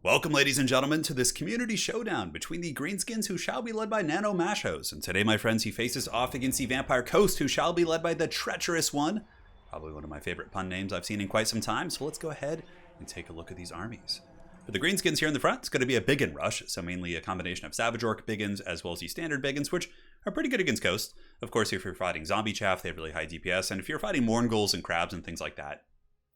Welcome, ladies and gentlemen, to this community showdown between the Greenskins, who shall be led by Nano Mashos. And today, my friends, he faces off against the Vampire Coast, who shall be led by the Treacherous One. Probably one of my favorite pun names I've seen in quite some time, so let's go ahead and take a look at these armies. For the Greenskins here in the front, it's going to be a Biggin rush, so mainly a combination of Savage Orc Biggins as well as the standard Biggins, which are pretty good against Coast. Of course, if you're fighting Zombie Chaff, they have really high DPS, and if you're fighting Mourngulls and Crabs and things like that,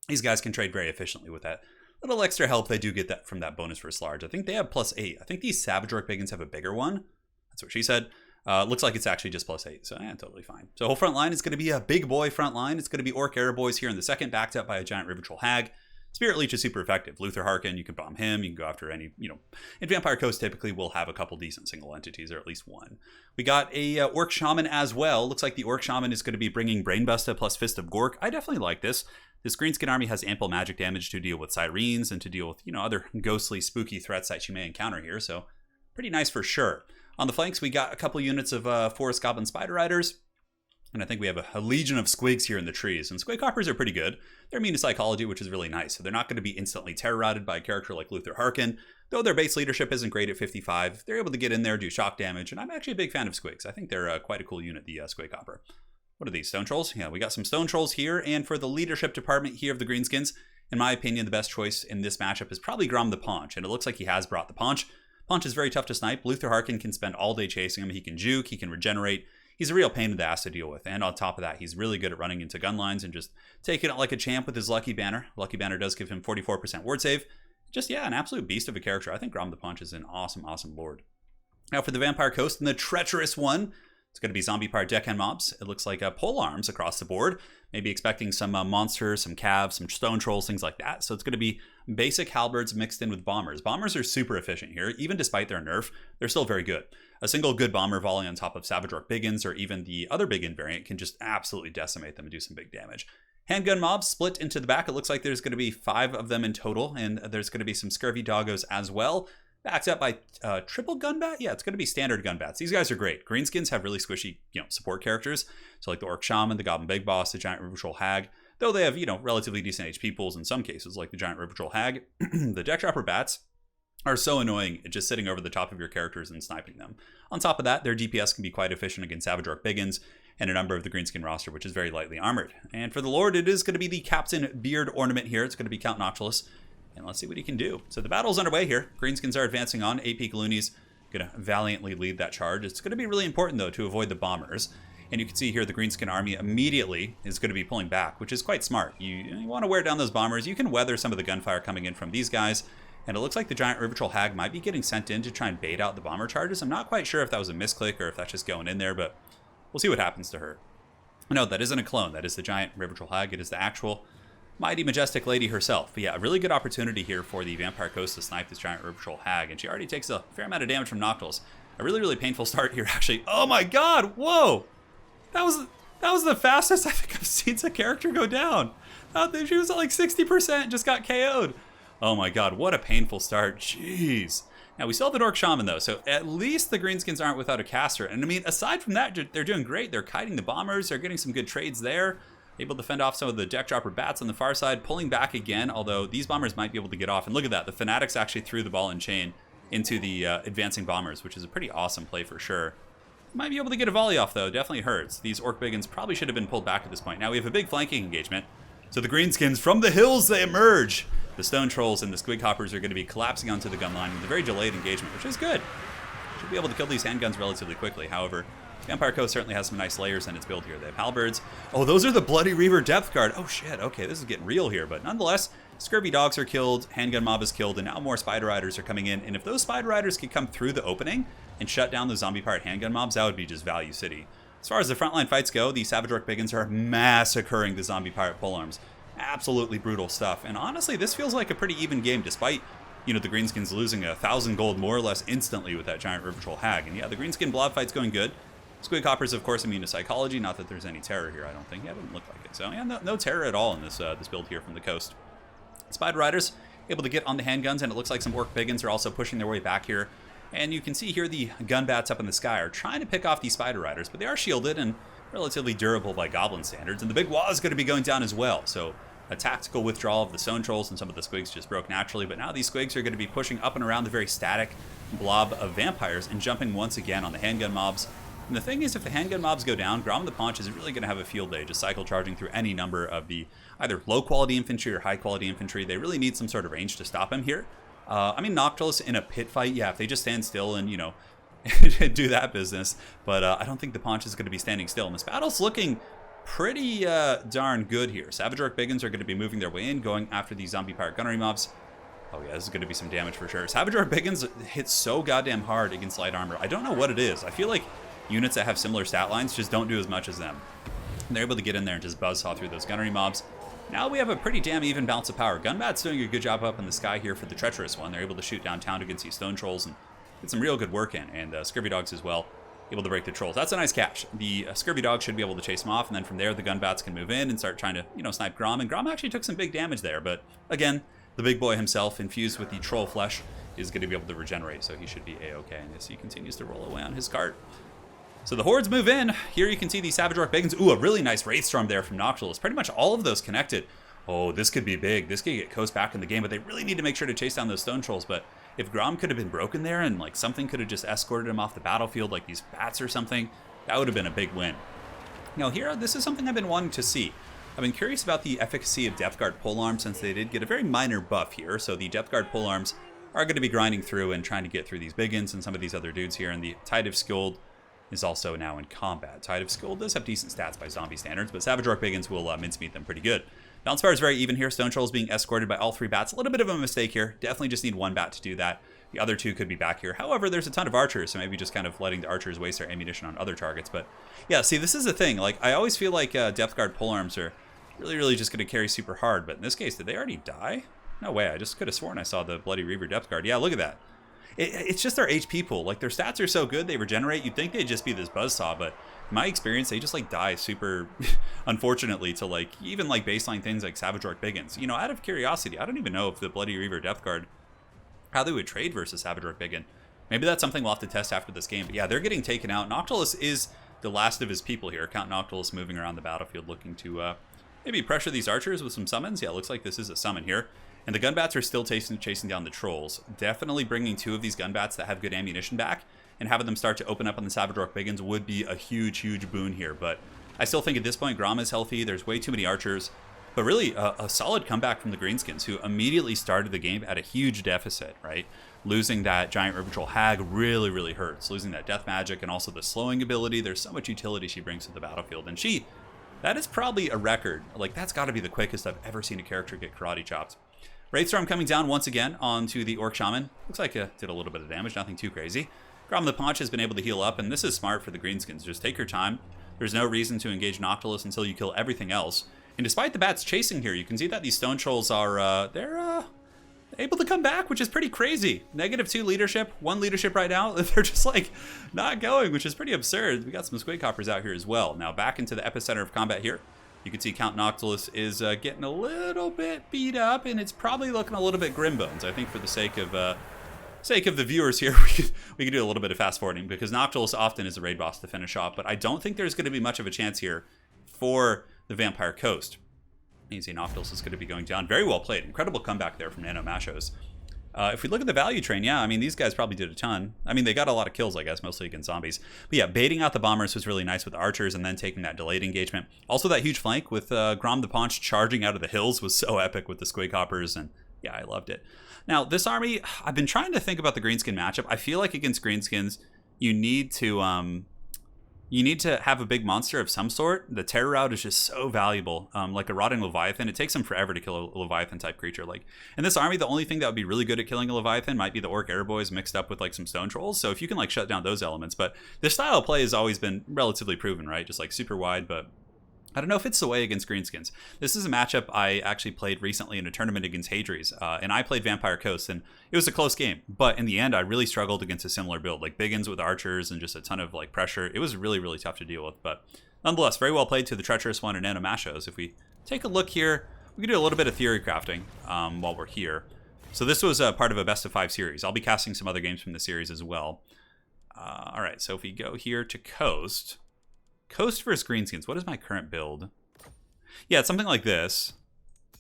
these guys can trade very efficiently with that little extra help they do get that from that bonus for Large. I think they have +8. I think these Savage Orc Biggins have a bigger one. That's what she said. Looks like it's actually just +8, so yeah, totally fine. So whole front line is going to be a big boy front line. It's going to be Orc Era Boys here in the second, backed up by a giant River Troll Hag. Spirit Leech is super effective. Luther Harkin, you can bomb him, you can go after any, in Vampire Coast typically we'll have a couple decent single entities, or at least one. We got a Orc Shaman as well. Looks like the Orc Shaman is going to be bringing Brainbuster plus Fist of Gork. I definitely like this. This Greenskin army has ample magic damage to deal with Sirens and to deal with, other ghostly, spooky threats that you may encounter here, so pretty nice for sure. On the flanks, we got a couple units of Forest Goblin Spider Riders. And I think we have a legion of Squigs here in the trees. And Squig Hoppers are pretty good. They're immune to psychology, which is really nice. So they're not going to be instantly terror-routed by a character like Luther Harkin. Though their base leadership isn't great at 55, they're able to get in there, do shock damage. And I'm actually a big fan of Squigs. I think they're quite a cool unit, the Squig Hopper. What are these, Stone Trolls? Yeah, we got some Stone Trolls here. And for the leadership department here of the Greenskins, in my opinion, the best choice in this matchup is probably Grom the Paunch. And it looks like he has brought the Paunch. Paunch is very tough to snipe. Luther Harkin can spend all day chasing him. He can juke, he can regenerate. He's a real pain in the ass to deal with. And on top of that, he's really good at running into gun lines and just taking it like a champ with his Lucky Banner. Lucky Banner does give him 44% ward save. Just, yeah, an absolute beast of a character. I think Grom the Paunch is an awesome, awesome lord. Now for the Vampire Coast and the Treacherous One, it's going to be Zombie Power Deckhand mobs. It looks like pole arms across the board. Maybe expecting some monsters, some calves, some stone trolls, things like that. So it's going to be basic halberds mixed in with bombers. Bombers are super efficient here. Even despite their nerf, they're still very good. A single good bomber volley on top of Savage Orc Biggins or even the other Biggin variant can just absolutely decimate them and do some big damage. Handgun mobs split into the back. It looks like there's going to be 5 of them in total, and there's going to be some scurvy doggos as well. Backed up by triple gun bat? Yeah, it's going to be standard gun bats. These guys are great. Greenskins have really squishy, support characters. So like the Orc Shaman, the Goblin Big Boss, the Giant River Troll Hag. Though they have, relatively decent HP pools in some cases, like the Giant River Troll Hag. The Deck Dropper Bats are so annoying at just sitting over the top of your characters and sniping them. On top of that, their DPS can be quite efficient against Savage Orc Biggins and a number of the Greenskin roster, which is very lightly armored. And for the Lord, it is going to be the Captain Beard ornament here. It's going to be Count Noctilus. And let's see what he can do. So the battle's underway here. Greenskins are advancing on. AP Gloonies going to valiantly lead that charge. It's going to be really important, though, to avoid the bombers. And you can see here the Greenskin army immediately is going to be pulling back, which is quite smart. You want to wear down those bombers. You can weather some of the gunfire coming in from these guys. And it looks like the Giant River Troll Hag might be getting sent in to try and bait out the bomber charges. I'm not quite sure if that was a misclick or if that's just going in there, but we'll see what happens to her. No, that isn't a clone. That is the Giant River Troll Hag. It is the actual mighty majestic lady herself. But yeah, a really good opportunity here for the Vampire Coast to snipe this Giant River Troll Hag, and she already takes a fair amount of damage from Noctilus. A really, really painful start here, actually. Oh my god, whoa! That was the fastest I think I've seen a character go down. She was at like 60% and just got KO'd. Oh my god, what a painful start. Jeez. Now, we still have the Orc Shaman, though, so at least the Greenskins aren't without a caster. And I mean, aside from that, they're doing great. They're kiting the bombers. They're getting some good trades there. Able to fend off some of the Deck Dropper Bats on the far side, pulling back again, although these bombers might be able to get off. And look at that, the Fanatics actually threw the ball and chain into the advancing bombers, which is a pretty awesome play for sure. Might be able to get a volley off, though. Definitely hurts. These Orc Biggins probably should have been pulled back at this point. Now we have a big flanking engagement. So the Greenskins, from the hills, they emerge. The Stone Trolls and the Squig Hoppers are going to be collapsing onto the gun line with a very delayed engagement, which is good. Should be able to kill these handguns relatively quickly. However, Vampire Coast certainly has some nice layers in its build here. They have halberds. Oh, those are the Bloody Reaver depth guard. Oh shit, okay, this is getting real here. But nonetheless, scurvy dogs are killed, handgun mob is killed, and now more Spider Riders are coming in. And if those Spider Riders could come through the opening and shut down the zombie pirate handgun mobs, that would be just value city. As far as the frontline fights go, the Savage Orc Biggins are massacring the zombie pirate polearms. Absolutely brutal stuff. And honestly, this feels like a pretty even game, despite the Greenskins losing 1,000 gold more or less instantly with that Giant River Troll Hag. And yeah, the Greenskin blob fight's going good. Squig Hoppers, of course, immune to psychology. Not that there's any terror here, I don't think. Yeah, it doesn't look like it. So yeah, no terror at all in this build here from the coast. Spider Riders able to get on the handguns, and it looks like some Orc Biggins are also pushing their way back here. And you can see here the gun bats up in the sky are trying to pick off these Spider Riders, but they are shielded and relatively durable by Goblin standards. And the Big Wah is going to be going down as well. So a tactical withdrawal of the stone trolls, and some of the squigs just broke naturally. But now these squigs are going to be pushing up and around the very static blob of vampires and jumping once again on the handgun mobs. And the thing is, if the handgun mobs go down, Grom the Paunch is really going to have a field day, just cycle charging through any number of the either low quality infantry or high quality infantry. They really need some sort of range to stop him here. I mean, Noctilus in a pit fight, yeah, if they just stand still and, you know, do that business. But I don't think the Paunch is going to be standing still. And this battle's looking pretty darn good here. Savage Orc Biggins are going to be moving their way in, going after these zombie pirate gunnery mobs. Oh yeah, this is going to be some damage for sure. Savage Orc Biggins hits so goddamn hard against light armor. I don't know what it is. I feel like units that have similar stat lines just don't do as much as them. And they're able to get in there and just buzzsaw through those gunnery mobs. Now we have a pretty damn even balance of power. Gunbat's doing a good job up in the sky here for the treacherous one. They're able to shoot downtown against these stone trolls and get some real good work in. And Scurvy Dogs as well, able to break the trolls. That's a nice catch. The Scurvy Dogs should be able to chase them off, and then from there the Gunbats can move in and start trying to, you know, snipe Grom. And Grom actually took some big damage there, but again, the big boy himself, infused with the troll flesh, is going to be able to regenerate, so he should be A-okay. And as he continues to roll away on his cart. So the hordes move in. Here you can see the Savage Orc Biggins. Ooh, a really nice Wraith Storm there from Noctilus. Pretty much all of those connected. Oh, this could be big. This could get Coast back in the game, but they really need to make sure to chase down those stone trolls. But if Grom could have been broken there and like something could have just escorted him off the battlefield, like these bats or something, that would have been a big win. Now here, this is something I've been wanting to see. I've been curious about the efficacy of Depth Guard polearms since they did get a very minor buff here. So the Depth Guard polearms are going to be grinding through and trying to get through these Biggins and some of these other dudes here. And the Tide of Skuld is also now in combat. Tide of Skuld does have decent stats by zombie standards, but Savage Orc Biggins will mincemeat them pretty good. Balance power is very even here. Stone Trolls being escorted by all three bats. A little bit of a mistake here. Definitely just need one bat to do that. The other two could be back here. However, there's a ton of archers, so maybe just kind of letting the archers waste their ammunition on other targets. But yeah, see, this is the thing. Like, I always feel like Depth Guard polearms are really just going to carry super hard. But in this case, did they already die? No way. I just could have sworn I saw the Bloody Reaver Depth Guard. Yeah, look at that. It's just their HP pool. Like, their stats are so good, they regenerate. You'd think they'd just be this buzzsaw, but in my experience, they just, like, die super, unfortunately, to, like, even, like, baseline things like Savage Orc Biggins. You know, out of curiosity, I don't even know if the Bloody Reaver Depth Guard, how they would trade versus Savage Orc Biggin. Maybe that's something we'll have to test after this game. But yeah, they're getting taken out. Noctilus is the last of his people here. Count Noctilus moving around the battlefield looking to maybe pressure these archers with some summons. Yeah, looks like this is a summon here. And the Gunbats are still chasing down the trolls. Definitely bringing two of these Gunbats that have good ammunition back and having them start to open up on the Savage Orc Biggins would be a huge boon here. But I still think at this point, Grom is healthy. There's way too many archers. But really, a solid comeback from the Greenskins, who immediately started the game at a huge deficit, right? Losing that Giant River Troll HAG really hurts. Losing that Death Magic and also the slowing ability. There's so much utility she brings to the battlefield. And that is probably a record. Like, that's got to be the quickest I've ever seen a character get karate chopped. Wraithstorm coming down once again onto the Orc Shaman. Looks like it did a little bit of damage, nothing too crazy. Grom the Paunch has been able to heal up, and this is smart for the Greenskins. Just take your time. There's no reason to engage Noctilus until you kill everything else. And despite the bats chasing here, you can see that these Stone Trolls are, they're able to come back, which is pretty crazy. -2 leadership, 1 leadership right now. They're just, like, not going, which is pretty absurd. We got some Squig Hoppers out here as well. Now, back into the epicenter of combat here. You can see Count Noctilus is getting a little bit beat up, and it's probably looking a little bit grim bones. I think for the sake of the viewers here, we could do a little bit of fast forwarding, because Noctilus often is a raid boss to finish off, but I don't think there's going to be much of a chance here for the Vampire Coast. You can see Noctilus is going to be going down. Very well played. Incredible comeback there from Nano Mashos. If we look at the value train, yeah, I mean, these guys probably did a ton. I mean, they got a lot of kills, I guess, mostly against zombies. But yeah, baiting out the bombers was really nice with the archers and then taking that delayed engagement. Also, that huge flank with Grom the Paunch charging out of the hills was so epic with the Squig Hoppers, and yeah, I loved it. Now, this army, I've been trying to think about the Greenskin matchup. I feel like against Greenskins, you need to have a big monster of some sort. The Terror Route is just so valuable. Like a Rotting Leviathan, it takes them forever to kill a Leviathan-type creature. Like in this army, the only thing that would be really good at killing a Leviathan might be the Orc Airboys mixed up with like some Stone Trolls. So if you can like shut down those elements. But this style of play has always been relatively proven, right? Just like super wide, but I don't know if it's the way against Greenskins. This is a matchup I actually played recently in a tournament against Hadries, and I played Vampire Coast, and it was a close game. But in the end, I really struggled against a similar build, like Biggins with archers and just a ton of like pressure. It was really tough to deal with, but nonetheless, very well played to the Treacherous One and Nano Mashos. If we take a look here, we can do a little bit of theory crafting while we're here. So this was part of a best of 5 series. I'll be casting some other games from the series as well. All right, so if we go here to Coast versus Greenskins. What is my current build? Yeah, it's something like this.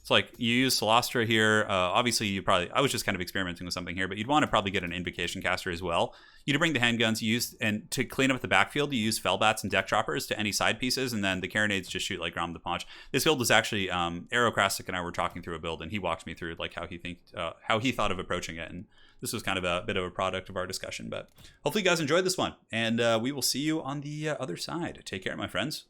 It's like you use Celastra here. Obviously, I was just kind of experimenting with something here, but you'd want to probably get an Invocation Caster as well. You to bring the handguns, and to clean up the backfield, you use Fellbats and Deck Choppers to any side pieces, and then the Carronades just shoot like Grom the Paunch. This build was actually Aerocrastic and I were talking through a build, and he walked me through like how he thought of approaching it, and this was kind of a bit of a product of our discussion. But hopefully, you guys enjoyed this one, and we will see you on the other side. Take care, my friends.